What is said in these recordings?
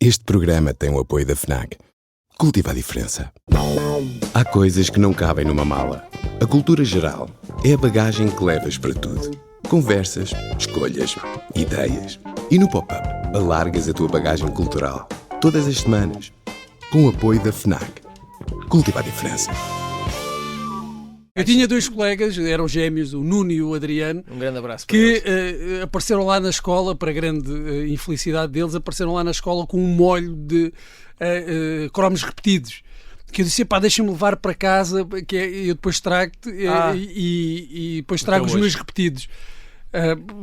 Este programa tem o apoio da FNAC. Cultiva a diferença. Há coisas que não cabem numa mala. A cultura geral é a bagagem que levas para tudo. Conversas, escolhas, ideias. E no Pop-Up, alargas a tua bagagem cultural. Todas as semanas. Com o apoio da FNAC. Cultiva a diferença. Eu tinha dois colegas, eram gêmeos, o Nuno e o Adriano. Um grande abraço para que eles. Apareceram lá na escola, para grande infelicidade deles, apareceram lá na escola com um molho de cromos repetidos. Que eu disse, pá, deixa-me levar para casa, que eu depois trago-te e depois trago os meus repetidos.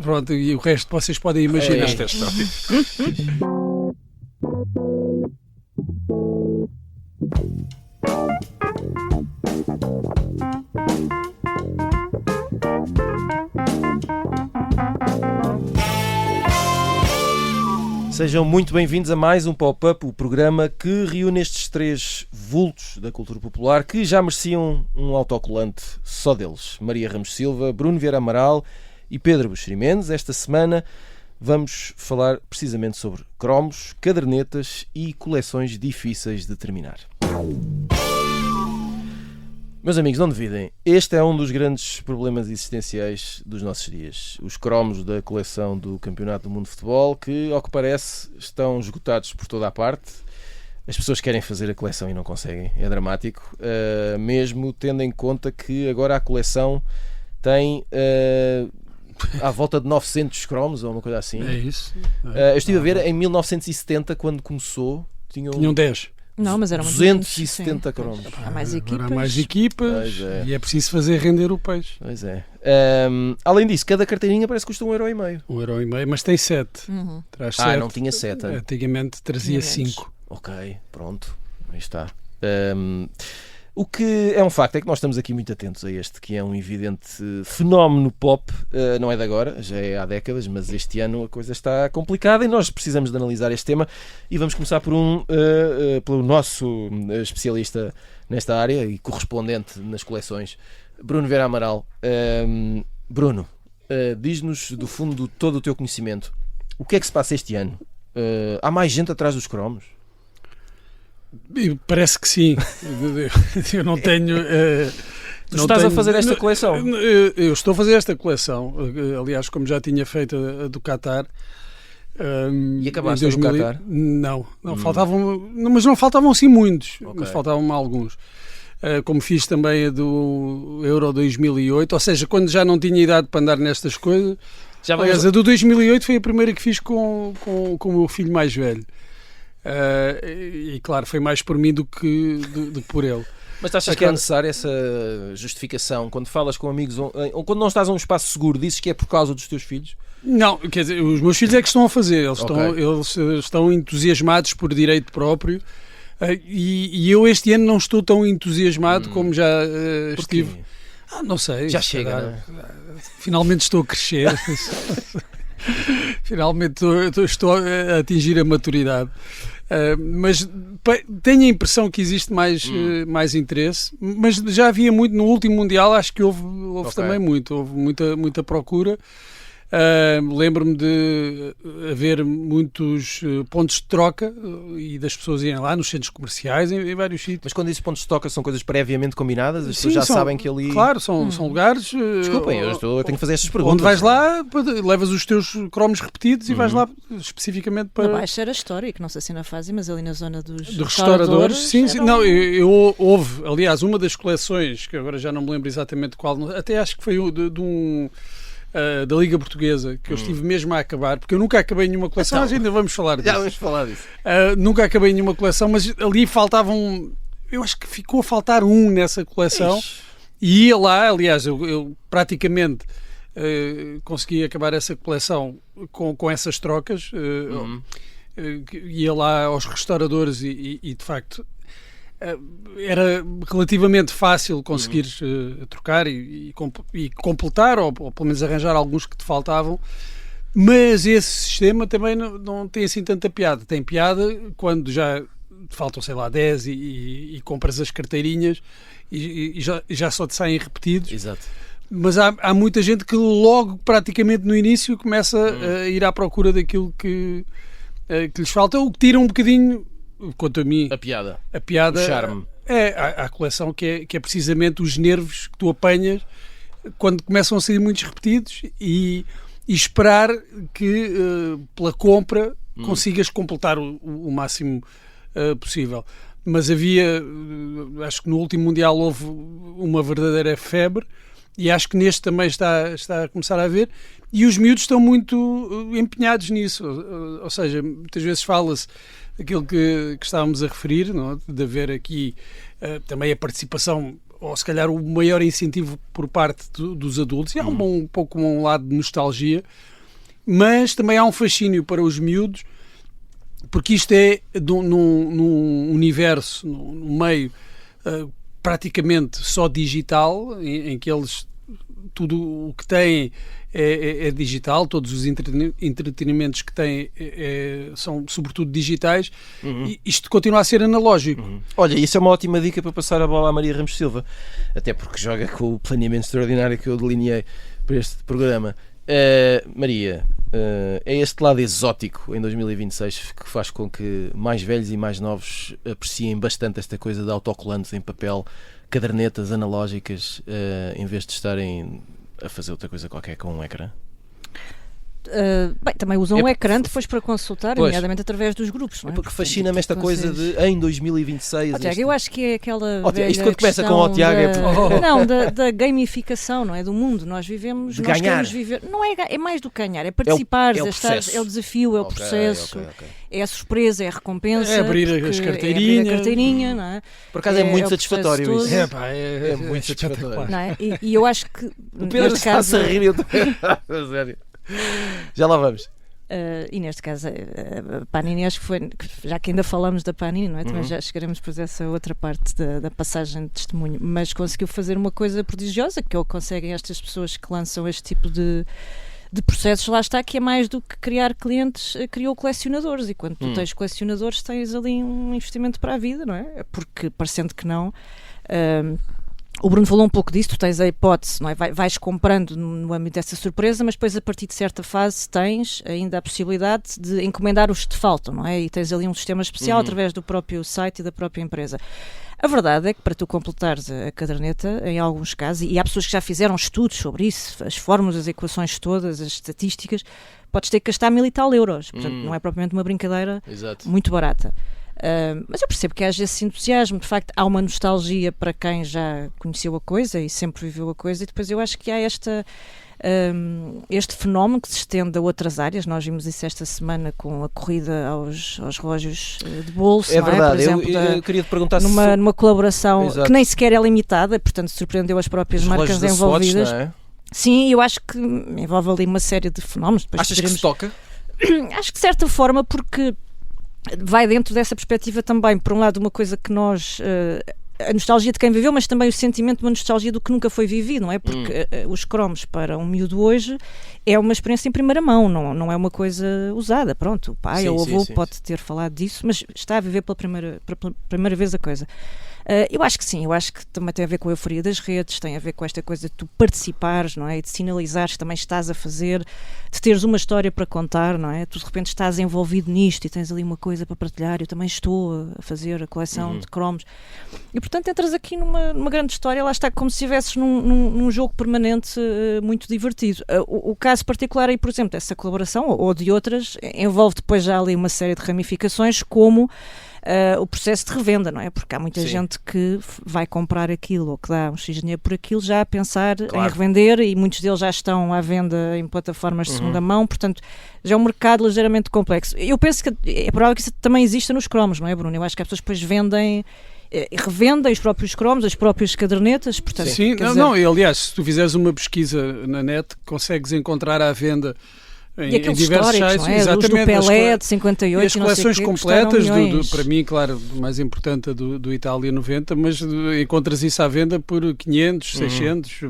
Pronto, e o resto vocês podem imaginar. Sejam muito bem-vindos a mais um Pop-Up, o programa que reúne estes três vultos da cultura popular que já mereciam um autocolante só deles. Maria Ramos Silva, Bruno Vieira Amaral e Pedro Buxeri Mendes. Esta semana vamos falar precisamente sobre cromos, cadernetas e coleções difíceis de terminar. Meus amigos, não duvidem, este é um dos grandes problemas existenciais dos nossos dias. Os cromos da coleção do Campeonato do Mundo de Futebol, que, ao que parece, estão esgotados por toda a parte. As pessoas querem fazer a coleção e não conseguem. É dramático. Mesmo tendo em conta que agora a coleção tem à volta de 900 cromos, ou uma coisa assim. É isso. Eu estive a ver, em 1970, quando começou, tinham 10. Não, mas eram 270 cromos. Há mais equipas. Há mais equipas e é preciso fazer render o peixe. Pois é. Além disso, cada carteirinha parece que custa €1,5. €1,5, mas tem 7. Traz 7. Não tinha 7. Antigamente trazia 5. Ok, pronto. Aí está. O que é um facto é que nós estamos aqui muito atentos a este, que é um evidente fenómeno pop. Não é de agora, já é há décadas, mas este ano a coisa está complicada e nós precisamos de analisar este tema. E vamos começar pelo nosso especialista nesta área e correspondente nas coleções, Bruno Vieira Amaral. Bruno, diz-nos do fundo de todo o teu conhecimento, o que é que se passa este ano? Há mais gente atrás dos cromos? Parece que sim. Eu não tenho. Tu estás a fazer esta coleção? Eu estou a fazer esta coleção. Aliás, como já tinha feito a do Qatar. E acabaste do Qatar? Não, faltavam, mas não faltavam assim muitos, Okay. mas faltavam alguns. Como fiz também a do Euro 2008, ou seja, quando já não tinha idade para andar nestas coisas. Aliás, a do 2008 foi a primeira que fiz com o meu filho mais velho. E claro, foi mais por mim do que por ele. Mas achas que é necessária essa justificação? Quando falas com amigos ou quando não estás a um espaço seguro, dizes que é por causa dos teus filhos? Não, quer dizer, os meus filhos é que estão a fazer. Eles estão entusiasmados por direito próprio. E eu este ano não estou tão entusiasmado como já estive. Não sei. Já chega, não é? Finalmente estou a crescer. Finalmente estou a atingir a maturidade. Mas tenho a impressão que existe mais interesse, mas já havia muito no último Mundial, acho que houve também houve muita procura. Lembro-me de haver muitos pontos de troca e das pessoas irem lá nos centros comerciais, em vários sítios. Mas quando dizes pontos de troca são coisas previamente combinadas? As pessoas já sabem que ali... Claro, são lugares... Desculpem, eu tenho que fazer estas perguntas. Onde vais lá, levas os teus cromos repetidos e vais lá especificamente para... Na Baixa era histórico, não sei se ainda fazem, mas ali na zona dos restauradores. Sim. Não, houve, aliás, uma das coleções, que agora já não me lembro exatamente qual, até acho que foi da Liga Portuguesa, que eu estive mesmo a acabar, porque eu nunca acabei nenhuma coleção, mas ainda vamos falar disso. Já vamos falar disso. Nunca acabei nenhuma coleção, mas ali faltavam, eu acho que ficou a faltar nessa coleção. Ixi. E ia lá, aliás, eu praticamente consegui acabar essa coleção com essas trocas. Ia lá aos restauradores e de facto era relativamente fácil conseguir trocar e completar, ou pelo menos arranjar alguns que te faltavam, mas esse sistema também não tem assim tanta piada. Tem piada quando já faltam, sei lá, 10 e compras as carteirinhas e já só te saem repetidos. Exato. Mas há muita gente que logo, praticamente no início, começa a ir à procura daquilo que que lhes falta, o que tira um bocadinho, quanto a mim, A piada. a piada O charme. à coleção, que é precisamente os nervos que tu apanhas quando começam a sair muitos repetidos e esperar que pela compra consigas completar o máximo possível. Mas havia, acho que no último Mundial houve uma verdadeira febre e acho que neste também está a começar a haver, e os miúdos estão muito empenhados nisso, ou seja, muitas vezes fala-se aquilo que estávamos a referir, não é? De haver aqui também a participação, ou se calhar o maior incentivo por parte dos adultos, e há um pouco um lado de nostalgia, mas também há um fascínio para os miúdos, porque isto é num universo, num meio praticamente só digital, em que eles, tudo o que têm é digital, todos os entretenimentos que têm são sobretudo digitais, e isto continua a ser analógico. Olha, isso é uma ótima dica para passar a bola à Maria Ramos Silva, até porque joga com o planeamento extraordinário que eu delineei para este programa. Maria, é este lado exótico em 2026 que faz com que mais velhos e mais novos apreciem bastante esta coisa de autocolantes em papel, cadernetas analógicas, em vez de estarem a fazer outra coisa qualquer com um ecrã? Bem, também usam um ecrã depois para consultar, Pois. nomeadamente através dos grupos, não é? Porque Portanto, fascina-me esta coisa de em 2026. Tiago, eu acho que é aquela Tiago, isto velha quando começa questão com o Tiago é da... Não, da gamificação, não é? Do mundo. Nós vivemos, De nós ganhar. queremos viver. Não é, é mais do que ganhar, é participar, é o estar, processo. é o desafio, é o Ok, processo, ok. é a surpresa, é a recompensa. É abrir porque as é abrir carteirinhas. a carteirinha, não é? Por acaso é muito o processo satisfatório todo, isso. É muito espetacular. Não é? E eu acho que O Pedro neste está-se caso, a rir. Eu também. A sério. Já lá vamos. e neste caso a Panini, acho que foi, já que ainda falamos da Panini, não é? Também já chegaremos depois a essa outra parte da passagem de testemunho, mas conseguiu fazer uma coisa prodigiosa, que conseguem estas pessoas que lançam este tipo de processos, lá está, que é mais do que criar clientes, criou colecionadores, e quando tu tens colecionadores tens ali um investimento para a vida, não é? Porque, parecendo que não, o Bruno falou um pouco disso, tu tens a hipótese, não é? Vais comprando no âmbito dessa surpresa, mas depois a partir de certa fase tens ainda a possibilidade de encomendar os que te faltam, não é? E tens ali um sistema especial através do próprio site e da própria empresa. A verdade é que para tu completares a caderneta, em alguns casos, e há pessoas que já fizeram estudos sobre isso, as fórmulas, as equações todas, as estatísticas, podes ter que gastar 1.000 e tal euros. Portanto, não é propriamente uma brincadeira muito barata. Mas eu percebo que haja esse entusiasmo, de facto há uma nostalgia para quem já conheceu a coisa e sempre viveu a coisa, e depois eu acho que há este fenómeno que se estende a outras áreas. Nós vimos isso esta semana com a corrida aos relógios de bolso, É não verdade, Por exemplo, eu queria te perguntar numa colaboração Exato. que nem sequer é limitada, portanto surpreendeu as próprias os marcas relógios da Swatch, envolvidas. não é? Sim, eu acho que envolve ali uma série de fenómenos. Depois Achas que se toca? Acho que de certa forma, porque vai dentro dessa perspectiva também, por um lado, uma coisa que nós... a nostalgia de quem viveu, mas também o sentimento de uma nostalgia do que nunca foi vivido, não é? Porque os cromos para um miúdo hoje é uma experiência em primeira mão, não é uma coisa usada. Pronto, o pai ou o avô pode ter falado disso, mas está a viver pela primeira vez a coisa. Eu acho que sim, eu acho que também tem a ver com a euforia das redes, tem a ver com esta coisa de tu participares, não é? E de sinalizares que também estás a fazer, de teres uma história para contar, não é? Tu de repente estás envolvido nisto e tens ali uma coisa para partilhar. Eu também estou a fazer a coleção de cromos. E portanto entras aqui numa grande história, lá está, como se estivesses num jogo permanente muito divertido. O caso particular aí, por exemplo, dessa colaboração, ou de outras, envolve depois já ali uma série de ramificações, como o processo de revenda, não é? Porque há muita gente que vai comprar aquilo ou que dá um X dinheiro por aquilo já a pensar em revender, e muitos deles já estão à venda em plataformas de segunda mão, portanto já é um mercado ligeiramente complexo. Eu penso que é provável que isso também exista nos cromos, não é, Bruno? Eu acho que as pessoas depois revendem os próprios cromos, as próprias cadernetas, portanto... Sim, e aliás, se tu fizeres uma pesquisa na net, consegues encontrar à venda e em diversos sites, não é? Exatamente, os do Pelé de 58 e as coleções completas, para mim, claro, o mais importante do Itália 90, mas encontras isso à venda por 500, 600,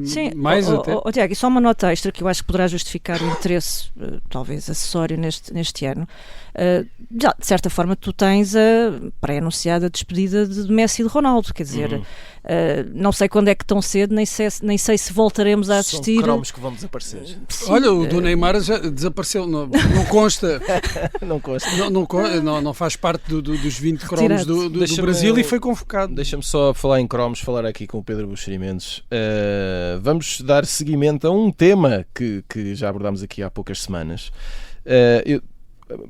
sim, mais até. Tiago, e só uma nota extra que eu acho que poderá justificar o interesse, talvez acessório neste ano. Já, de certa forma tu tens a pré-anunciada despedida de Messi e de Ronaldo, quer dizer, não sei quando é que tão cedo, nem sei se voltaremos a assistir. São cromos que vão desaparecer. Olha, o do Neymar já desapareceu, não consta. Não consta. Não faz parte dos 20 cromos do Brasil e foi convocado. Deixa-me só falar em cromos, falar aqui com o Pedro Buxeri Mendes. Vamos dar seguimento a um tema que já abordámos aqui há poucas semanas.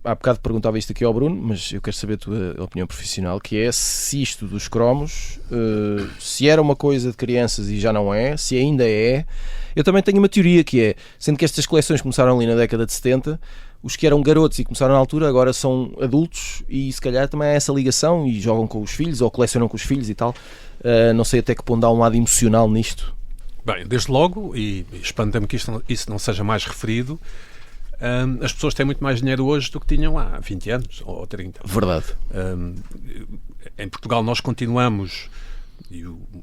Há bocado perguntava isto aqui ao Bruno, mas eu quero saber a tua opinião profissional, que é se isto dos cromos, se era uma coisa de crianças e já não é, se ainda é. Eu também tenho uma teoria que é, sendo que estas coleções começaram ali na década de 70, os que eram garotos e começaram na altura agora são adultos e se calhar também há essa ligação e jogam com os filhos ou colecionam com os filhos e tal. Não sei até que ponto há um lado emocional nisto. Bem, desde logo, e espanta-me que isso não seja mais referido, as pessoas têm muito mais dinheiro hoje do que tinham há 20 anos ou 30. Verdade. Em Portugal nós continuamos,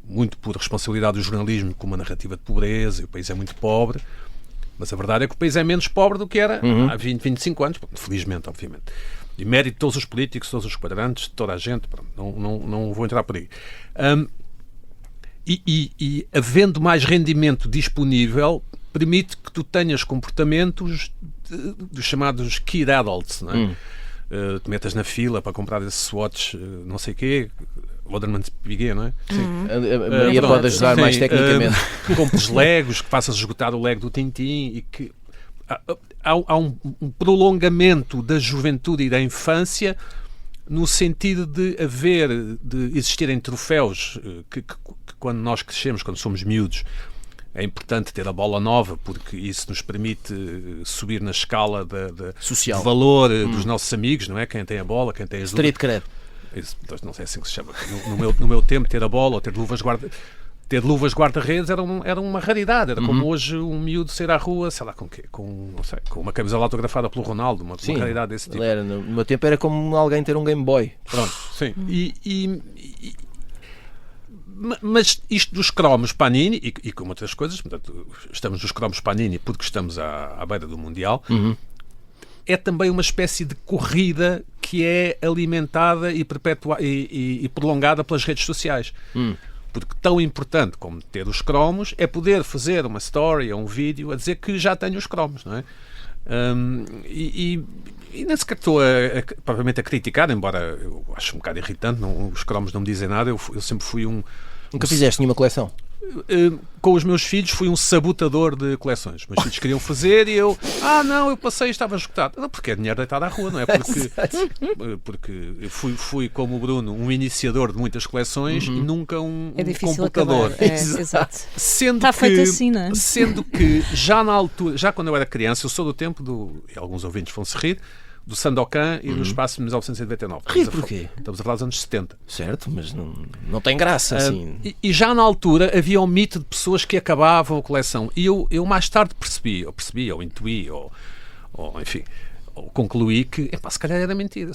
muito por responsabilidade do jornalismo, com uma narrativa de pobreza, e o país é muito pobre, mas a verdade é que o país é menos pobre do que era há 20, 25 anos, felizmente, obviamente. E mérito de todos os políticos, todos os quadrantes, de toda a gente, não vou entrar por aí. E havendo mais rendimento disponível, permite que tu tenhas comportamentos dos chamados kid adults, não é? Te metas na fila para comprar esse Swatch, não sei o quê, Waterman Piguet, não é? Sim. A Maria pode ajudar mais tecnicamente. Compres Legos, que faças esgotar o Lego do Tintim e que há um prolongamento da juventude e da infância no sentido de existirem troféus que quando nós crescemos, quando somos miúdos, é importante ter a bola nova porque isso nos permite subir na escala de valor dos nossos amigos, não é? Quem tem a bola, quem tem as Street cred. Isso, não sei assim que se chama. No meu tempo, ter a bola ou ter luvas guarda-redes era uma raridade. Era como hoje um miúdo sair à rua, sei lá com quê, com uma camisola autografada pelo Ronaldo, uma raridade desse tipo. No meu tempo era como alguém ter um Game Boy. Pronto. Sim. Mas isto dos cromos Panini e como outras coisas, portanto, estamos nos cromos Panini porque estamos à beira do Mundial, é também uma espécie de corrida que é alimentada e prolongada pelas redes sociais. Porque tão importante como ter os cromos é poder fazer uma story ou um vídeo a dizer que já tenho os cromos, não é? E nem sequer estou provavelmente a criticar, embora eu acho um bocado irritante, os cromos não me dizem nada, eu sempre fui Nunca fizeste nenhuma coleção? Com os meus filhos fui um sabotador de coleções. Meus filhos queriam fazer e eu passei e estava esgotado. Não, porque é dinheiro deitado à rua, não é? Porque fui como o Bruno, um iniciador de muitas coleções e nunca um computador. Exato. Está feito assim, não é? Sendo que já na altura, já quando eu era criança, eu sou do tempo e alguns ouvintes vão se rir, do Sandokan e do Espaço de 1999. Rir porquê? Estamos a falar dos anos 70. Certo, mas não tem graça assim. E já na altura havia um mito de pessoas que acabavam a coleção. E eu mais tarde percebi, ou intuí, ou enfim, ou concluí que se calhar era mentira,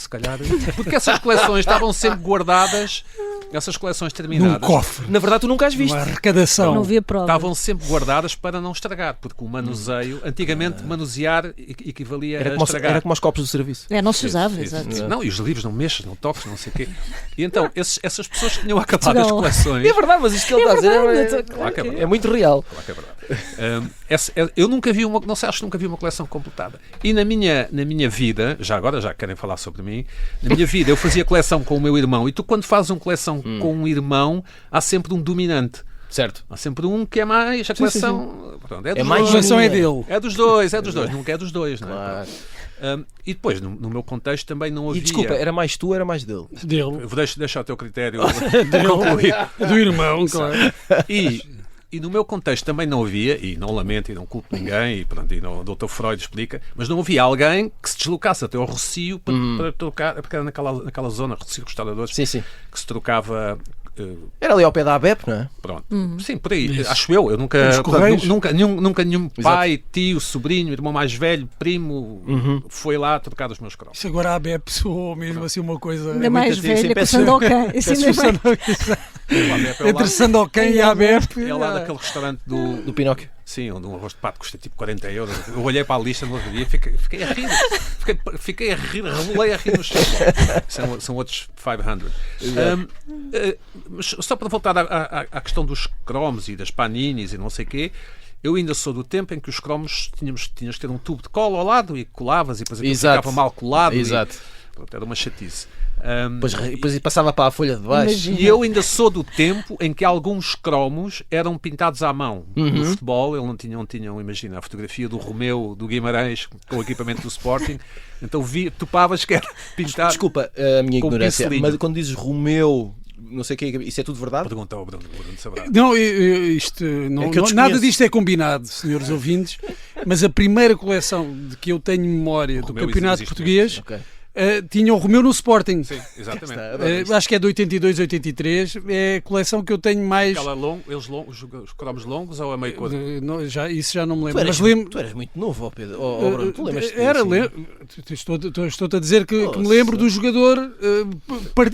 porque essas coleções estavam sempre guardadas, essas coleções terminadas. Num cofre. Na verdade, tu nunca as viste. Uma arrecadação. Não havia prova. Estavam sempre guardadas para não estragar, porque o manuseio, antigamente, manusear equivalia a estragar. Era como os copos do serviço. Não se usava, exato. Não, e os livros não mexes, não toques, não sei o quê. E então, essas pessoas que tinham acabado as coleções... É verdade, mas isto que ele está a dizer Claro que é verdade. É muito real. Claro que é verdade. Eu nunca vi acho que nunca vi uma coleção completada. E na minha vida, já querem falar sobre mim, na minha vida eu fazia coleção com o meu irmão, e tu quando fazes uma coleção com um irmão, há sempre um dominante. Certo. Há sempre um que é mais a coleção... Pronto, a coleção é dele. É dos dois, nunca é dos dois. Claro. Não é? E depois, no meu contexto, também não havia... E desculpa, era mais tu ou era mais dele? Dele. Deixa o teu critério concluir. Do irmão, claro. E no meu contexto também não havia, e não lamento e não culpo ninguém, e o Dr. Freud explica, mas não havia alguém que se deslocasse até ao Rossio para trocar, porque era naquela zona, Rossio Restauradores, que se trocava... Era ali ao pé da ABEP, não é? Pronto. Sim, por aí. Isso. Acho eu. Eu nunca nenhum pai, tio, sobrinho, irmão mais velho, primo foi lá trocar os meus cromos. Isso agora a ABEP soou mesmo assim uma coisa... Ainda mais velha que o Sandokan. Entre Sandokan e a ABEP... É lá daquele restaurante do Pinóquio. Sim, onde um arroz de pato custa tipo 40 euros. Eu olhei para a lista no outro dia e fiquei a rir. Fiquei a rir, rebolei a rir no chão. São outros 500. Mas só para voltar à questão dos cromos e das paninis e não sei o quê, Eu ainda sou do tempo em que os cromos tinhas que ter um tubo de cola ao lado e colavas e depois aquilo Exato. ficava mal colado. Exato. Pronto, era uma chatice. Depois passava para a folha de baixo. Imagina. E eu ainda sou do tempo em que alguns cromos eram pintados à mão. No futebol, ele não tinham, imagina, a fotografia do Romeu, do Guimarães, com o equipamento do Sporting. Então topavas que era pintado. Desculpa a minha com ignorância, pincelinho. mas quando dizes Romeu, não sei o que, isso é tudo verdade? Pergunta ao Bruno saberá. Não, isto, não, É que eu não- nada desconheço. disto é combinado, senhores ouvintes, mas a primeira coleção de que eu tenho memória do Romeu campeonato existe português Ok. tinha o Romeu no Sporting. Sim, exatamente. Acho que é de 82, 83. É a coleção que eu tenho mais. Aquela os cromos longos ou a meio cor? Isso já não me Tu lembro. eras, Mas lembro. tu eras muito novo, Pedro. Bruno, tu lembras-te Era, disso? estou-te a dizer que me Nossa. lembro do jogador,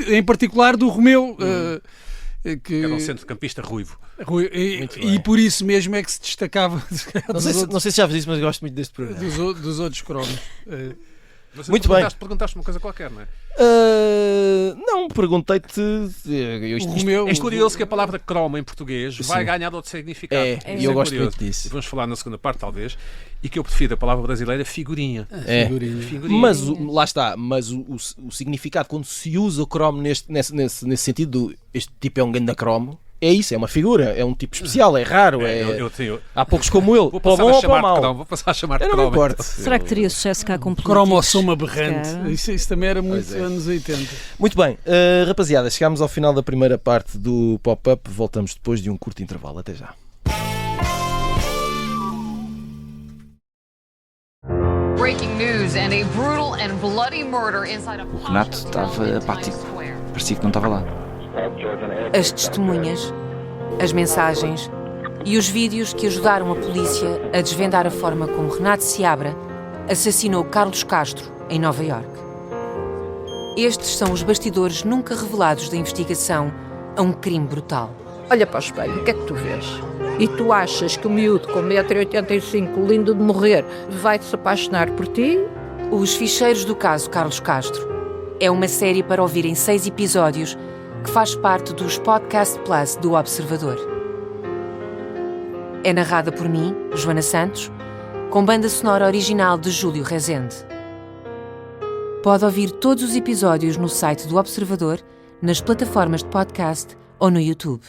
em particular do Romeu. Que Era um centrocampista ruivo. Muito bem. e por isso mesmo é que se destacava Não sei se já vos disse, mas eu gosto muito deste programa. dos outros cromos. Mas Muito bem. Perguntaste uma coisa qualquer, não é? Não, perguntei-te. O Romeu. É curioso que a palavra cromo em português vai ganhar outro significado. É, Isso e eu gosto curioso. muito disso. E vamos falar na segunda parte, talvez. E que eu prefiro a palavra brasileira figurinha. É. Figurinha. Mas lá está, mas o significado quando se usa o cromo nesse sentido, este tipo é um ganda cromo, é isso, é uma figura, é um tipo especial, é raro, há poucos como ele, Vou para o passar bom a ou para o chamar de mau. cromo. Vou passar a chamar de Eu não me cromo. importo. Será que teria sucesso cá com políticos? Cromossoma aberrante. Se calhar. Isso também era muito Pois é. anos 80. Muito bem, rapaziada, chegámos ao final da primeira parte do Pop-Up, voltamos depois de um curto intervalo, até já. Breaking news and a brutal and bloody murder inside a O Renato estava apático. Parecia que não estava lá. As testemunhas, as mensagens e os vídeos que ajudaram a polícia a desvendar a forma como Renato Seabra assassinou Carlos Castro em Nova Iorque. Estes são os bastidores nunca revelados da investigação a um crime brutal. Olha para o espelho, o que é que tu vês? E tu achas que o miúdo com 1,85m, lindo de morrer, vai se apaixonar por ti? Os Ficheiros do Caso Carlos Castro é uma série para ouvir em 6 episódios que faz parte dos Podcast Plus do Observador. É narrada por mim, Joana Santos, com banda sonora original de Júlio Rezende. Pode ouvir todos os episódios no site do Observador, nas plataformas de podcast ou no YouTube.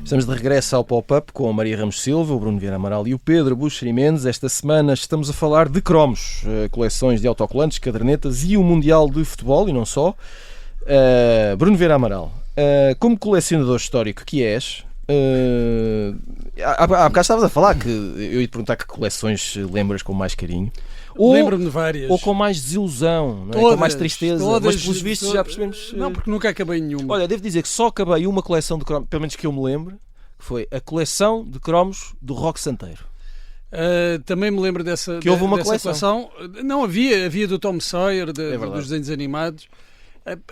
Estamos de regresso ao Pop-Up com a Maria Ramos Silva, o Bruno Vieira Amaral e o Pedro Buxeri Mendes. Esta semana estamos a falar de cromos, coleções de autocolantes, cadernetas e o Mundial de Futebol, e não só. Bruno Vieira Amaral, como colecionador histórico que és, há bocado estavas a falar que eu ia te perguntar que coleções lembras com mais carinho. Lembro-me de várias. Ou com mais desilusão, não é? Todas, Com mais tristeza, todas, mas pelos vistos já percebemos. Não, porque nunca acabei nenhuma. Olha, devo dizer que só acabei uma coleção de cromos, pelo menos que eu me lembro, que foi a coleção de cromos do Roque Santeiro. Também me lembro dessa, Que houve uma dessa coleção. Não, havia do Tom Sawyer, verdade. dos desenhos animados.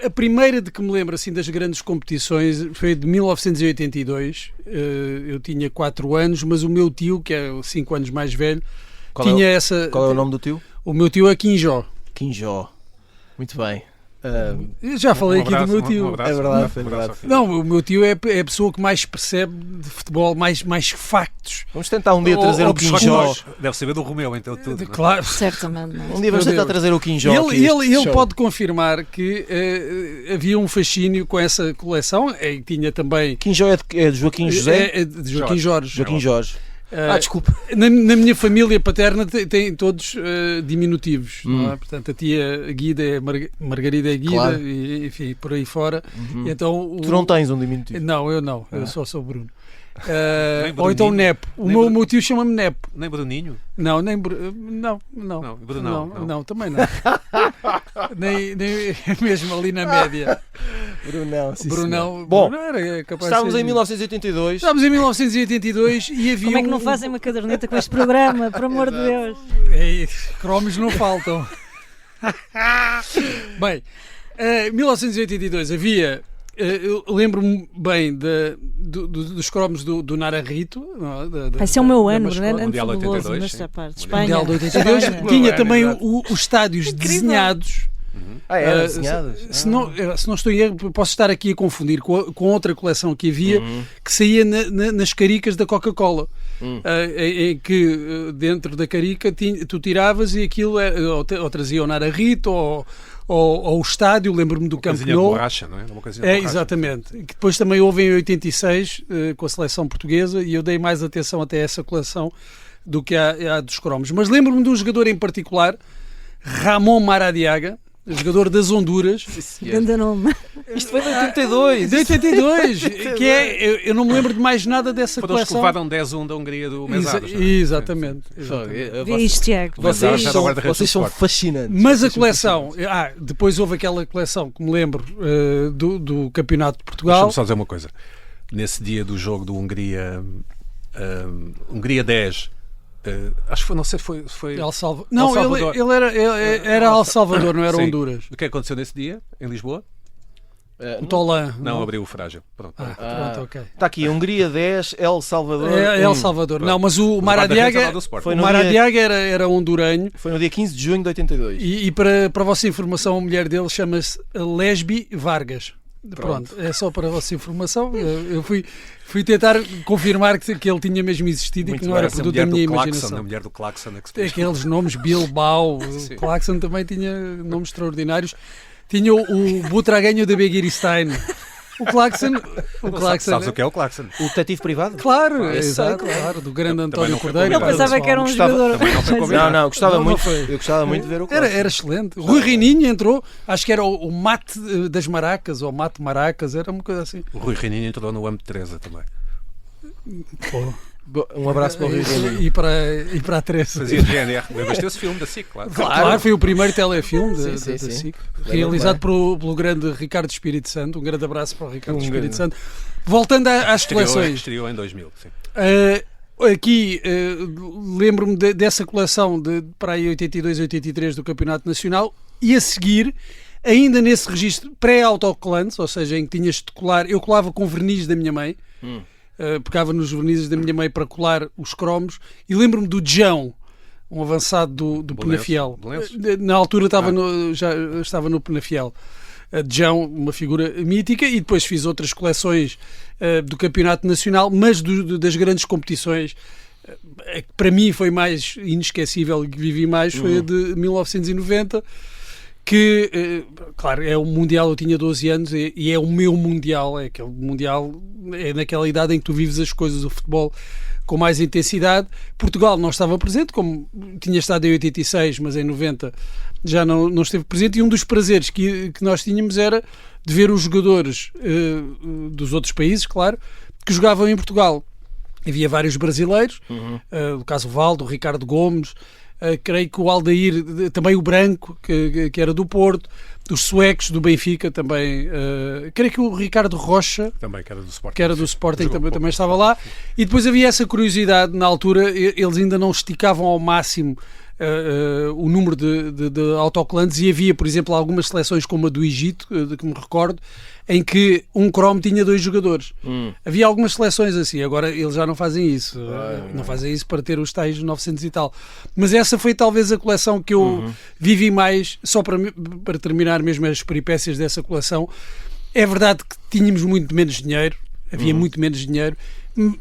A primeira de que me lembro assim, das grandes competições foi de 1982. Eu tinha 4 anos, mas o meu tio, que é 5 anos mais velho, tinha essa... Qual é o nome do tio? O meu tio é Quinjó. Quinjó. Muito bem. Eu já falei aqui do meu tio. É verdade, é verdade. Não, o meu tio é a pessoa que mais percebe de futebol, mais factos. Vamos tentar um dia trazer o Quinjó. Deve saber do Romeu, então tudo. não é? Claro. Certamente. Um dia vamos Meu tentar Deus. trazer o Quinjó. aqui a este Ele show. pode confirmar que havia um fascínio com essa coleção. Tinha também. Quinjó é de Joaquim José? É de Joaquim Jorge. Joaquim Jorge. Desculpa. Na minha família paterna tem todos diminutivos, não é? Portanto, a tia Guida é Margarida é Guida, Claro. e, enfim, por aí fora. E então, Tu não tens um diminutivo. Não, eu não. Eu só sou Bruno. Nem Ou então Bruninho. Nepo. O Nem meu, Bru- meu tio chama-me Nepo. Nem Bruninho? Não, nem não. Não, Brunão, não. Também não. nem mesmo ali na média. Brunão, sim, Brunão, senhor. Bom, Brunão era capaz estávamos de ser- em 1982. Estávamos em 1982 e havia Como é que não fazem uma caderneta com este programa? Por amor de Deus. Cromos não faltam. Bem, 1982 havia... eu lembro-me bem dos cromos do Naranjito. Esse é o meu ano, da não é? mascote. Mundial Fabuloso, 82, nesta sim. parte. Mundial Espanha. Mundial de 82. Espanha. Tinha Bem, também exato. os estádios Incrível. desenhados Era desenhadas? Se não estou em erro, posso estar aqui a confundir com outra coleção que havia, que saía nas caricas da Coca-Cola. Em que dentro da carica tu tiravas e aquilo ou trazia o Narahito ou o estádio, lembro-me do Camp Nou. Borracha, não é? Uma coisinha de borracha. Exatamente. Que depois também houve em 86 com a seleção portuguesa, e eu dei mais atenção até a essa coleção do que à dos cromos. Mas lembro-me de um jogador em particular, Ramon Maradiaga, jogador das Honduras. Grande nome. Isto foi de 82. De 82, que eu não me lembro de mais nada dessa Foram os que coleção. levaram 10-1 da Hungria do Mesaros. Exatamente. Vê isto, Tiago. Vocês são fascinantes. Mas a coleção, depois houve aquela coleção que me lembro do Campeonato de Portugal. Deixa-me só dizer uma coisa. Nesse dia do jogo do Hungria 10, acho que foi, não sei, foi El Salvador. El Não, Salvador. ele era El Salvador, não era Sim. Honduras. O que aconteceu nesse dia, em Lisboa? O Tolan. Não, abriu o frágil. Pronto. Pronto, ok. Está aqui, Hungria 10, El Salvador. É El Salvador. Não, mas o Maradiaga, Foi o no Maradiaga era honduranho. Foi no dia 15 de junho de 82. E para a vossa informação, a mulher dele chama-se Lesbi Vargas. Pronto, é só para a vossa informação. Eu fui tentar confirmar que ele tinha mesmo existido e que não era produto da minha imaginação. A mulher do Claxon. Aqueles nomes, Bilbao, o Claxon também tinha nomes extraordinários. Tinha o Butragueño de Beguirstein. O Claxon. Sabes o que é o Claxon? O detetive privado? Claro, exato, claro, do grande António Cordeiro. Eu pensava que era um jogador. Não, gostava Não muito. foi. Eu gostava muito de ver o Claxon. Era excelente. Rui Reininho entrou, acho que era o Mate das Maracas, ou Mate Maracas, era uma coisa assim. O Rui Reininho entrou no âmbito de Teresa também. Um abraço para o Rio de Janeiro. E para a Teresa. Fazia GNR. Lembras desse filme da SIC, claro. Claro, foi o primeiro telefilme Sim. da SIC, realizado pelo grande Ricardo Espírito Santo. Um grande abraço para o Ricardo Espírito Santo. Voltando às coleções. Estreou em 2000, sim. Aqui lembro-me dessa coleção para aí 82, 83 do Campeonato Nacional, e a seguir, ainda nesse registro pré-autocolantes, ou seja, em que tinhas de colar, eu colava com verniz da minha mãe. Pegava nos vernizes da minha mãe para colar os cromos, e lembro-me do Jão, um avançado do Penafiel. Na altura já estava no Penafiel. Jão, uma figura mítica, e depois fiz outras coleções do Campeonato Nacional, mas das grandes competições. Para mim foi mais inesquecível e que vivi mais foi a de 1990, que, claro, é o Mundial. Eu tinha 12 anos e é o meu Mundial, é aquele Mundial, é naquela idade em que tu vives as coisas do futebol com mais intensidade. Portugal não estava presente, como tinha estado em 86, mas em 90 já não esteve presente, e um dos prazeres que nós tínhamos era de ver os jogadores dos outros países, claro, que jogavam em Portugal. Havia vários brasileiros, no caso o Valdo, o Ricardo Gomes, creio que o Aldair, também o Branco, que era do Porto, os suecos do Benfica também, creio que o Ricardo Rocha, também, que era do Sporting, também estava lá. E depois havia essa curiosidade, na altura eles ainda não esticavam ao máximo o número de autocolantes, e havia, por exemplo, algumas seleções como a do Egito, de que me recordo, em que um cromo tinha 2 jogadores. Havia algumas seleções assim, agora eles já não fazem isso. Não fazem isso para ter os tais 900 e tal. Mas essa foi talvez a coleção que eu vivi mais, só para terminar mesmo as peripécias dessa coleção. É verdade que tínhamos muito menos dinheiro, havia muito menos dinheiro,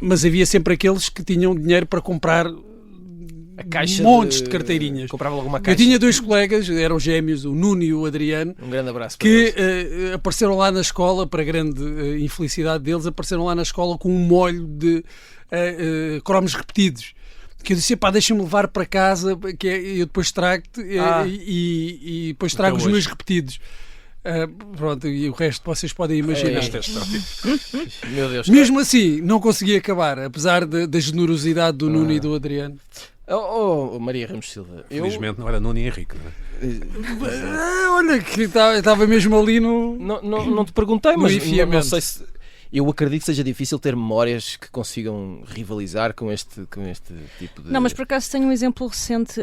mas havia sempre aqueles que tinham dinheiro para comprar a caixa montes de carteirinhas. Comprava alguma caixa. Eu tinha 2 colegas, eram gêmeos, o Nuno e o Adriano. Um grande abraço para que apareceram lá na escola, para grande infelicidade deles, apareceram lá na escola com um molho de cromos repetidos. Que eu disse, deixa-me levar para casa, que eu depois trago-te e depois trago os meus repetidos. Pronto, e o resto vocês podem imaginar. Meu Deus. Mesmo assim, não consegui acabar, apesar da generosidade do Nuno e do Adriano. Maria Ramos Silva. Felizmente não era Nuno e Henrique, não é? Olha, que estava mesmo ali no. Não te perguntei, mas não sei se. Eu acredito que seja difícil ter memórias que consigam rivalizar com este tipo de... Não, mas por acaso tenho um exemplo recente.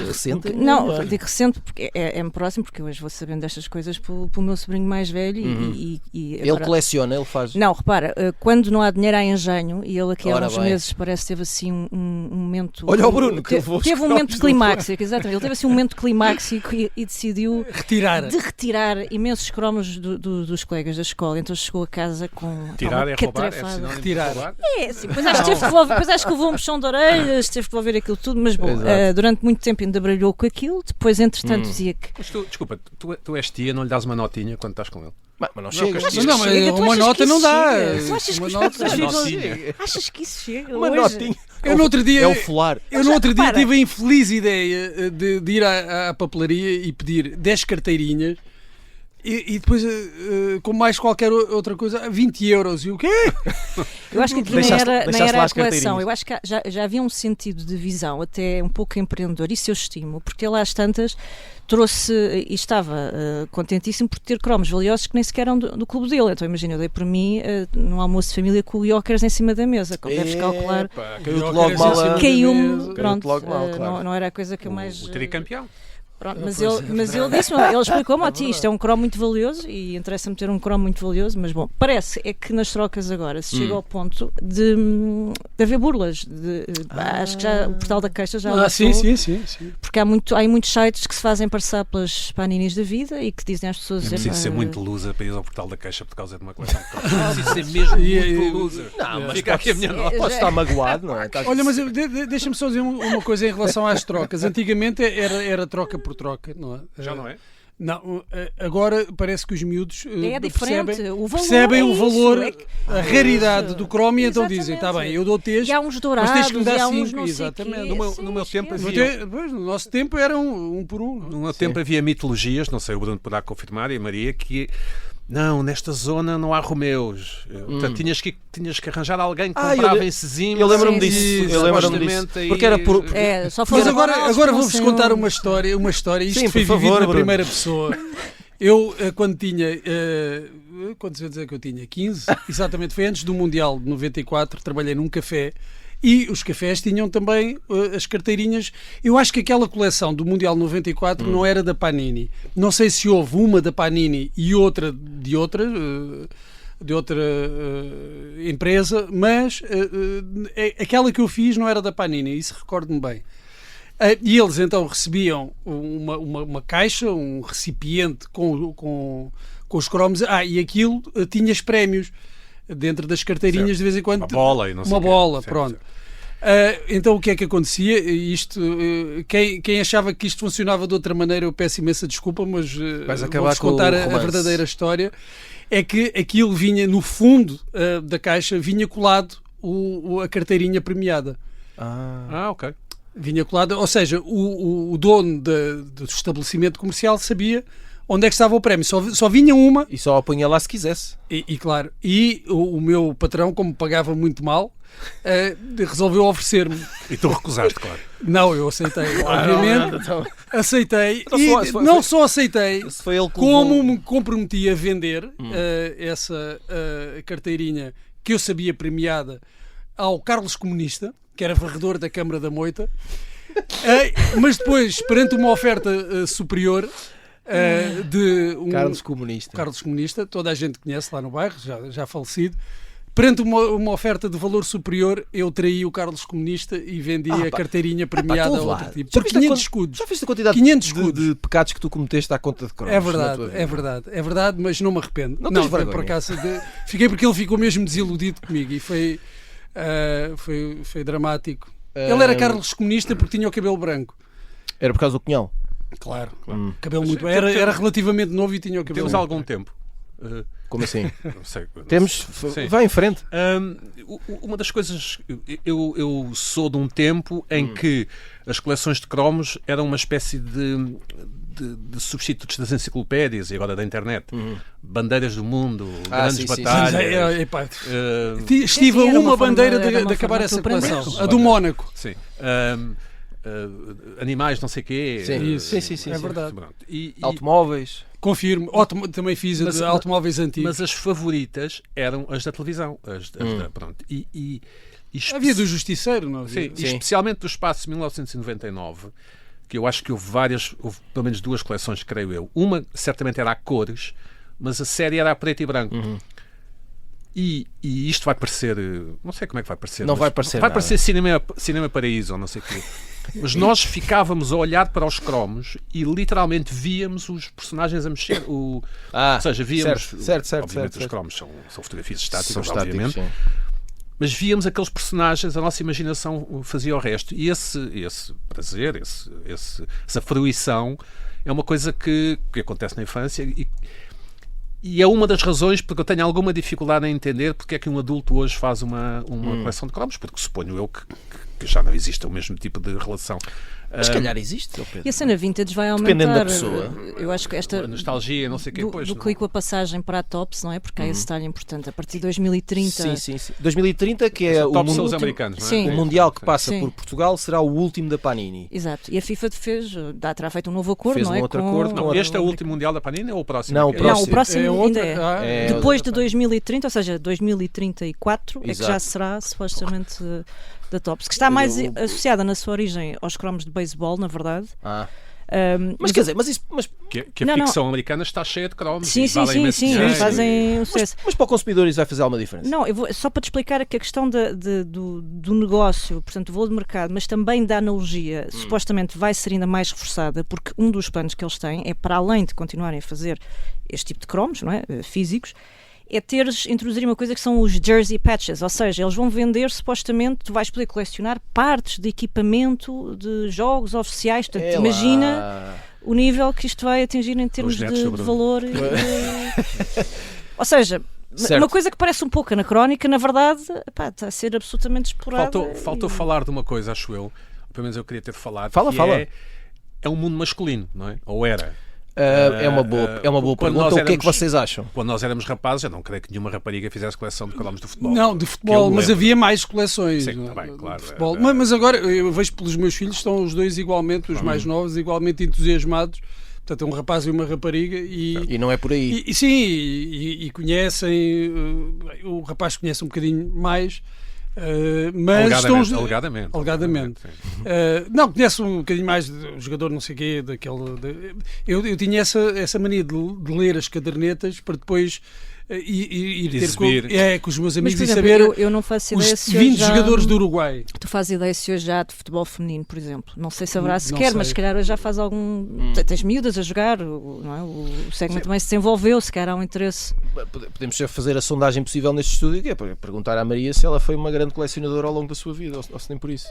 Recente? Não, digo recente porque é-me próximo, porque hoje vou sabendo destas coisas pelo meu sobrinho mais velho e Ele agora... coleciona, ele faz... Não, repara, quando não há dinheiro há engenho, e ele aqui há Ora uns bem. meses parece que teve assim um momento... Olha o Bruno, que levou os teve um momento cromos do climáxico, exatamente. Ele teve assim um momento climáxico e decidiu Retirar. imensos cromos dos colegas da escola. Então chegou a casa com Tirar uma é roubar, é catrafada. sinónimo de Retirar. roubar. É, sim, depois acho que levou um puxão de orelhas, teve que devolver aquilo tudo, mas bom, Exato. durante muito tempo ainda brilhou com aquilo, depois entretanto dizia que... Mas desculpa, tu és tia, não lhe dás uma notinha quando estás com ele? Mas não chega. Não, mas chega? Tu uma achas nota que isso não dá. chega? Tu achas que os Uma pais nota- chegam? Achas que isso chega? Uma hoje? notinha. Eu no outro dia... É o folar. Eu no outro dia repara. tive a infeliz ideia de ir à papelaria e pedir 10 carteirinhas e depois, com mais qualquer outra coisa, 20 euros. E o quê? Eu acho que aquilo nem Deixaste era lá a as coleção. carteirinhas. Eu acho que já havia um sentido de visão, até um pouco empreendedor. Isso eu estimo, porque ele às tantas trouxe e estava contentíssimo por ter cromos valiosos que nem sequer eram do clube dele. Então imagina, eu dei por mim num almoço de família com o Iócaras em cima da mesa, como deves calcular. Caiu-te logo mal a... Caiu-me, pronto, logo mal, claro. não era a coisa que eu mais... O tricampeão. Pronto, mas ele disse-me, ele explicou-me, isto é um cromo muito valioso e interessa-me ter um cromo muito valioso, mas bom, parece é que nas trocas agora se chega ao ponto de haver burlas. Acho que já o portal da Caixa já alertou, Sim. porque há muitos sites que se fazem passar pelas paninis da vida e que dizem às pessoas... É preciso ser "Epá, muito loser para ir ao portal da Caixa por causa de uma coleção de cromos. É preciso ser mesmo muito loser. Não, mas Fica aqui a minha nota. Pode estar magoado, não é? Olha, mas deixa-me só dizer uma coisa em relação às trocas. Antigamente era troca por troca, não é? Já não é? Não, agora parece que os miúdos É diferente, o valor percebem é o isso, valor, é que- a raridade do cromo e então Exatamente. dizem, está bem, eu dou-te este, E há uns mas dourados, tens que me e dar há uns 5. não sei Exatamente. quê. No meu tempo esquece. No nosso tempo era um por um. No meu tempo havia mitologias, não sei, o Bruno poderá confirmar, e a Maria, que não, nesta zona não há Romeus. Portanto, tinhas que arranjar alguém que comprava em Sesimbra. Eu lembro-me Sim, disso. sim, Eu lembro-me supostamente disso. aí- Porque era por... Só Mas foram agora Ronaldos que não vou-vos sei contar onde. uma história. Isto Sim, foi por favor, vivido na Bruno. primeira pessoa. Eu, quando tinha, quantos anos é que eu tinha? 15? Exatamente, foi antes do Mundial de 94, trabalhei num café e os cafés tinham também as carteirinhas. Eu acho que aquela coleção do Mundial 94 não era da Panini. Não sei se houve uma da Panini e outra de outra empresa, mas aquela que eu fiz não era da Panini, isso recordo-me bem. E eles então recebiam uma caixa, um recipiente com os cromos, e aquilo tinhas prémios dentro das carteirinhas. Certo. De vez em quando. Uma bola e não sei Uma o quê. bola, Certo, pronto. certo. Então o que é que acontecia? Quem achava que isto funcionava de outra maneira, eu peço imensa desculpa, mas Vais acabar vou-vos com contar o a romance. verdadeira história. É que aquilo vinha no fundo da caixa, vinha colado a carteirinha premiada. Ok. Vinha colado, ou seja, o dono do estabelecimento comercial sabia onde é que estava o prémio. Só vinha uma. E só a punha lá se quisesse. E claro, o meu patrão, como pagava muito mal, resolveu oferecer-me. E tu recusaste, claro. Não, eu aceitei, obviamente. Aceitei. Então, E não só aceitei, Se foi ele que como levou- me comprometi a vender essa carteirinha que eu sabia premiada ao Carlos Comunista, que era varredor da Câmara da Moita, mas depois, perante uma oferta superior de um Carlos Comunista. Carlos Comunista, toda a gente conhece lá no bairro, já falecido. Perante uma oferta de valor superior, eu traí o Carlos Comunista e vendi a carteirinha premiada a outro tipo. Por 500 escudos. Já viste a quantidade 500 de escudos. pecados que tu cometeste à conta de cromos? É na tua verdade, vida? é verdade, mas não me arrependo. Não tens foi vergonha? por acaso. Fiquei porque ele ficou mesmo desiludido comigo e foi dramático. Ele era Carlos Comunista porque tinha o cabelo branco. Era por causa do cunhão. Claro. Cabelo muito. Era relativamente novo e tinha o cabelo. Temos algum tempo. Como assim? Não sei. Temos. Sim. Vai em frente. Uma das coisas, eu sou de um tempo em que as coleções de cromos eram uma espécie de substitutos das enciclopédias e agora da internet. Bandeiras do mundo, grandes sim, sim, batalhas. Estive a era uma uma forma- bandeira era de uma acabar forma essa de aprender. coleção. A do Mónaco. Sim. Animais, não sei o quê. Sim, sim, sim, sim, é sim. verdade. Pronto. Automóveis. Confirmo. Também fiz a de automóveis antigos. Mas as favoritas eram as da televisão. Pronto. Havia do Justiceiro, não havia? Sim. Especialmente do espaço de 1999, que eu acho que houve pelo menos 2 coleções, creio eu. Uma certamente era a cores, mas a série era a preto e branco. E isto vai parecer, não sei como é que vai parecer. Não vai parecer Vai nada. parecer cinema Paraíso, ou não sei o quê. Mas nós ficávamos a olhar para os cromos e literalmente víamos os personagens a mexer. Ou seja, víamos. Certo. Obviamente os cromos são fotografias estáticas, São estáticos, obviamente. Mas víamos aqueles personagens, a nossa imaginação fazia o resto. E esse prazer, essa fruição é uma coisa que acontece na infância e é uma das razões porque eu tenho alguma dificuldade em entender porque é que um adulto hoje faz uma coleção de cromos, porque suponho eu que já não existe o mesmo tipo de relação. Mas se calhar existe, Pedro. E a cena vintage vai aumentar. Dependendo da pessoa. Eu acho que esta A nostalgia, não sei o quê. do que com a passagem para a Tops, não é? Porque há esse detalhe importante. A partir de 2030... Sim. 2030, que é o Tops são mundo, os americanos, não é? Sim. o Mundial que passa Sim. por Portugal será o último da Panini. Exato. E a FIFA terá feito um novo acordo, Fez não um é? outro acordo. Não, este é o último Mundial da Panini ou o próximo? Não, o próximo. Não, o próximo É ainda outra. é. Depois de 2030, ou seja, 2034, é que Exato. já será supostamente da Tops, que está mais associada na sua origem aos cromos de beisebol, na verdade. Mas quer dizer, mas Que a ficção americana está cheia de cromos. Sim, e sim, valem sim, imenso sim, dinheiro. eles fazem um sucesso. mas para o consumidor isso vai fazer alguma diferença? Não, só para te explicar que a questão do negócio, portanto, do valor de mercado, mas também da analogia, supostamente vai ser ainda mais reforçada, porque um dos planos que eles têm é, para além de continuarem a fazer este tipo de cromos, não é? Físicos, é introduzir uma coisa que são os jersey patches, ou seja, eles vão vender, supostamente, tu vais poder colecionar partes de equipamento de jogos oficiais, portanto, imagina o nível que isto vai atingir em termos de valor. Ou seja, Certo. uma coisa que parece um pouco anacrónica, na verdade, está a ser absolutamente explorada. Faltou falar de uma coisa, acho eu. Pelo menos eu queria ter falado. Fala. É um mundo masculino, não é? Ou era? É uma boa pergunta. O que é que vocês acham? Quando nós éramos rapazes, eu não creio que nenhuma rapariga fizesse coleção de cromos de futebol. Não, de futebol, mas havia mais coleções. Sim, não é? também, claro. De futebol. Mas agora eu vejo pelos meus filhos, estão os dois igualmente, os mais novos, igualmente entusiasmados. Portanto, é um rapaz e uma rapariga. E não é por aí. E conhecem. O rapaz conhece um bocadinho mais. Mas alegadamente. Não, conhece um bocadinho mais do jogador não sei o quê, eu tinha essa mania de ler as cadernetas para depois ir ter com os meus amigos. Mas, por e exemplo, saber eu não faço ideia os se 20 já... jogadores do Uruguai. Tu fazes ideia se hoje já há de futebol feminino, por exemplo? Não sei se haverá sequer, sei. mas se calhar hoje já faz algum... Tens miúdas a jogar, não é? O segmento também se desenvolveu, se calhar há um interesse. Podemos fazer a sondagem possível neste estúdio, que é para perguntar à Maria se ela foi uma grande colecionadora ao longo da sua vida, ou se nem por isso.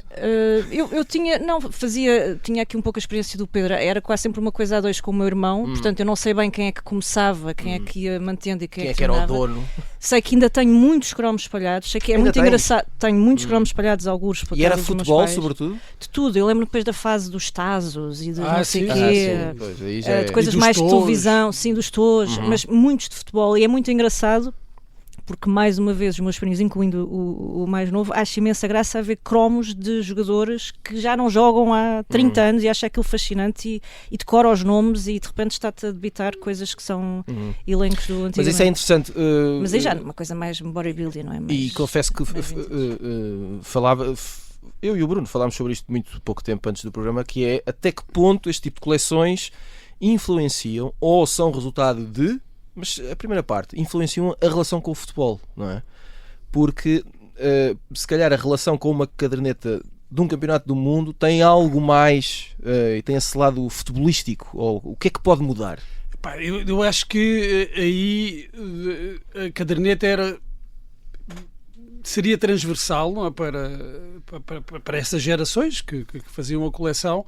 Eu tinha aqui um pouco a experiência do Pedro, era quase sempre uma coisa a dois com o meu irmão, portanto eu não sei bem quem é que começava, quem é que ia mantendo e quem é que era o andava. dono. Sei que ainda tenho muitos cromos espalhados, sei que é Ainda muito tens? engraçado, tenho muitos cromos espalhados, alguns por E era casa dos meus futebol, pais. sobretudo? De tudo, eu lembro depois da fase dos Tazos e de não sei sim. quê, Pois, aí já de coisas E dos mais de touros. televisão, sim, dos touros, mas muitos de futebol, e é muito engraçado porque mais uma vez os meus primos, incluindo o mais novo, acho imensa graça a ver cromos de jogadores que já não jogam há 30 anos e acho aquilo fascinante e decora os nomes e de repente está-te a debitar coisas que são elencos do antigamente. Mas isso é interessante. Mas aí já uma coisa mais memorabilia, não é? E confesso que eu e o Bruno falámos sobre isto muito pouco tempo antes do programa, que é até que ponto este tipo de coleções influenciam ou são resultado de, mas a primeira parte, influenciam a relação com o futebol, não é? Porque se calhar a relação com uma caderneta de um campeonato do mundo tem algo mais e tem esse lado futebolístico, ou o que é que pode mudar? Eu acho que aí a caderneta seria transversal, não é? para essas gerações que faziam a coleção,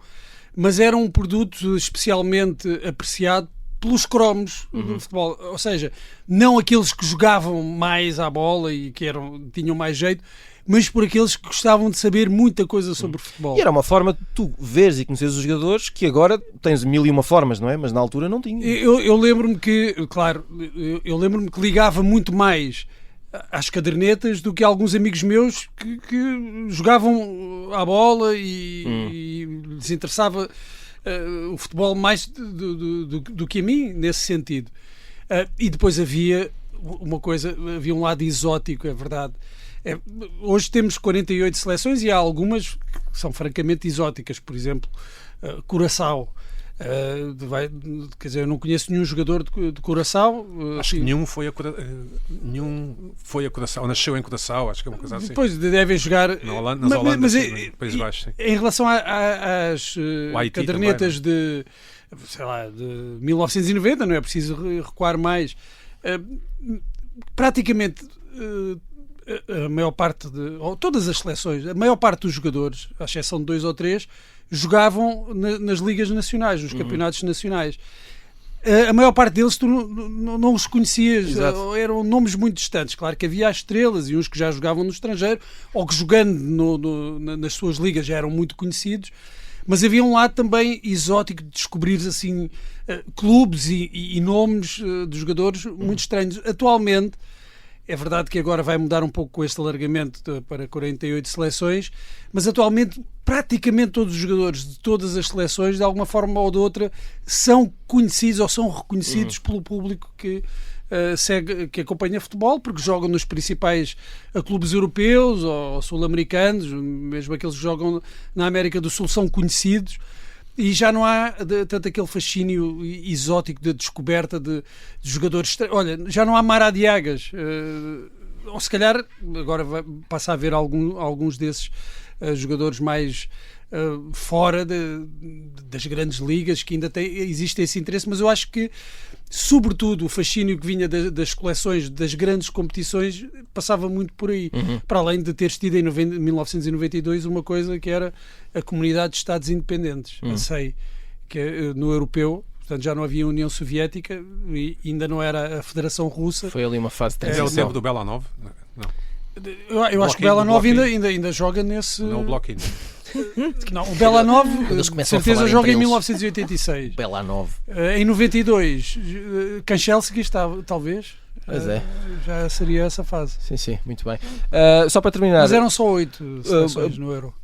mas era um produto especialmente apreciado pelos cromos do futebol, ou seja, não aqueles que jogavam mais à bola e que tinham mais jeito, mas por aqueles que gostavam de saber muita coisa sobre futebol. E era uma forma de tu veres e conheceres os jogadores que agora tens 1001 formas, não é? Mas na altura não tinha. Eu lembro-me que, claro, eu lembro-me que ligava muito mais às cadernetas do que alguns amigos meus que jogavam à bola e lhes interessava o futebol mais do que a mim, nesse sentido. E depois havia havia um lado exótico, é verdade. Hoje temos 48 seleções e há algumas que são francamente exóticas, por exemplo, Curaçao. Quer dizer, eu não conheço nenhum jogador de Curaçao. Acho que nenhum foi a Curaçao, nasceu em Curaçao, acho que é uma coisa assim. Depois devem jogar na Holanda, mas Países Baixos. Sim. Em relação às cadernetas também, sei lá, de 1990, não é preciso recuar mais. Praticamente a maior parte ou todas as seleções, a maior parte dos jogadores, à exceção de 2 ou 3, jogavam nas ligas nacionais, nos campeonatos nacionais. A maior parte deles tu não os conhecias. Exato. Eram nomes muito distantes. Claro que havia as estrelas e uns que já jogavam no estrangeiro ou que jogando nas suas ligas já eram muito conhecidos, mas havia um lado também exótico de descobrir assim, clubes e nomes de jogadores muito estranhos. Atualmente, é verdade que agora vai mudar um pouco com este alargamento para 48 seleções, mas atualmente praticamente todos os jogadores de todas as seleções, de alguma forma ou de outra, são conhecidos ou são reconhecidos pelo público que que acompanha futebol, porque jogam nos principais clubes europeus ou sul-americanos, mesmo aqueles que jogam na América do Sul são conhecidos. E já não há tanto aquele fascínio exótico de descoberta de jogadores. Olha, já não há Maradiagas. Ou se calhar agora passa a haver alguns desses jogadores mais fora das grandes ligas que ainda existe esse interesse, mas eu acho que sobretudo o fascínio que vinha das coleções das grandes competições passava muito por aí, para além de ter tido em 1992 uma coisa que era a Comunidade de Estados Independentes, a CEI, que no europeu, portanto já não havia União Soviética e ainda não era a Federação Russa. Foi ali uma fase de transição. É o tempo do Belanov? Não. Eu acho que o Belanov ainda joga nesse... Não, o Bloquinho. Não, o Belanov, de certeza, joga em 1986. Belanov. Em 92, Kanchelski estava, talvez. Pois é. Já seria essa fase. Sim, muito bem. Só para terminar... Mas eram só 8 seleções no Euro.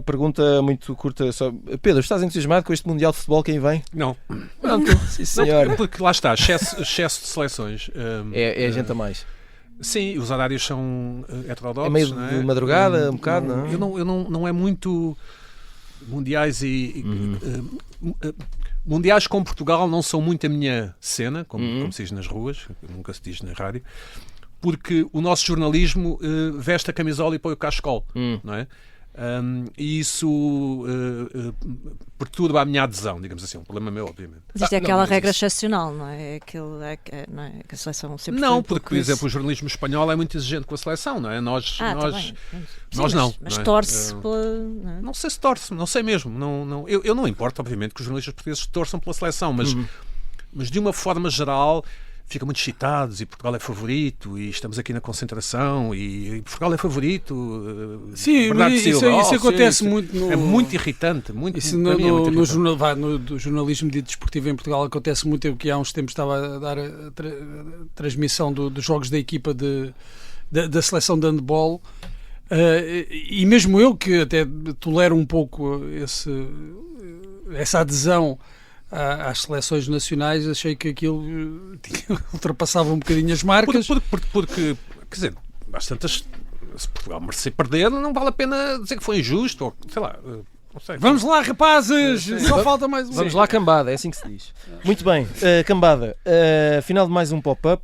Pergunta muito curta. Pedro, estás entusiasmado com este Mundial de Futebol? Quem vem? Não. Sim, senhor. Não, porque lá está, excesso de seleções. É gente a mais. Sim, os horários são heterodoxos. É meio não de madrugada, um bocado, não é? Eu não é muito mundiais mundiais com Portugal não são muito a minha cena, como se diz nas ruas, nunca se diz na rádio, porque o nosso jornalismo veste a camisola e põe o cachecol, não é? E isso perturba a minha adesão, digamos assim, um problema meu, obviamente. Existe aquela regra excepcional, não é? Não é? Que a seleção sempre não, porque, por exemplo, o jornalismo espanhol é muito exigente com a seleção, não é? Nós não. Mas torce pela... Não sei se torce, não sei mesmo. Eu não importo, obviamente, que os jornalistas portugueses torçam pela seleção, mas de uma forma geral... Ficam muito excitados e Portugal é favorito e estamos aqui na concentração e Portugal é favorito. Sim, isso acontece muito. É muito irritante. Isso no jornalismo dito desportivo em Portugal acontece muito. Eu que há uns tempos estava a dar a transmissão dos jogos da equipa da seleção de handball e mesmo eu que até tolero um pouco essa adesão às seleções nacionais, achei que aquilo ultrapassava um bocadinho as marcas. Porque quer dizer, às tantas, se Portugal merecer perder, não vale a pena dizer que foi injusto, ou sei lá. Não sei. Vamos lá, rapazes! Só falta mais um. Vamos lá, cambada, é assim que se diz. Muito bem, cambada. Final de mais um pop-up.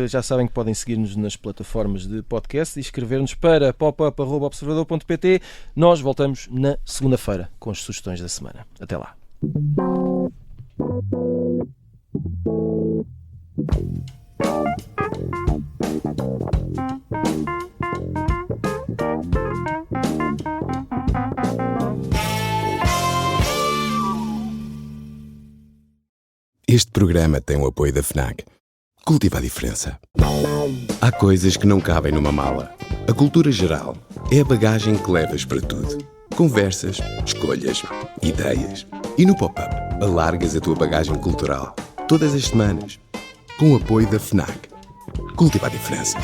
Já sabem que podem seguir-nos nas plataformas de podcast e escrever-nos para popup@observador.pt. Nós voltamos na segunda-feira com as sugestões da semana. Até lá. Este programa tem o apoio da FNAC. Cultiva a diferença. Há coisas que não cabem numa mala. A cultura geral é a bagagem que levas para tudo. Conversas, escolhas, ideias. E no Pop-Up, alargas a tua bagagem cultural. Todas as semanas. Com o apoio da FNAC. Cultiva a diferença.